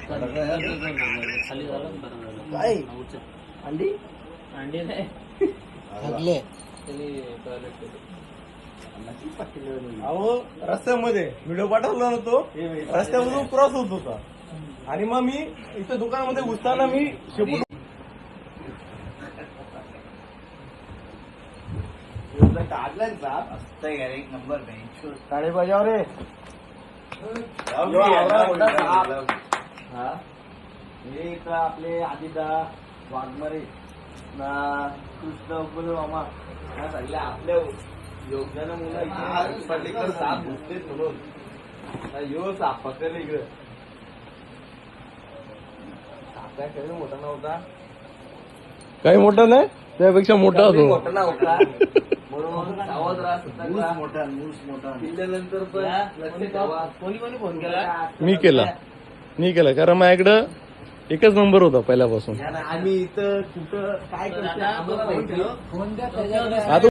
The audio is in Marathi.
खाली झालं काय अंडी अंडी नाही लागले अहो रस्त्यामध्ये व्हिडिओ पाठवला ना तो रस्त्यामधून क्रॉस होत होता आणि मग मी इथं दुकानामध्ये घुसताना मी शेपूट एक नंबर काळे बजाव रे हे इथं आपले आदिदा वाघमारे ना कृष्ण मामा ह्या सगळ्या आपल्या योगदानामुळे साप घुसते म्हणून यो साप पकडले इकडं साप काय कधी मोठा नव्हता काही मोठा नाही त्यापेक्षा मोठा होतो मोठा नव्हता म्हणून सावध राहा मोठा पिल्यानंतर पण लक्ष ठेवा. कोणी फोन केला मी केला कारण माझ्याकडं एकच नंबर होता पहिल्यापासून आम्ही इथं कुठं काय करतो आम्हाला माहिती. फोन द्या आता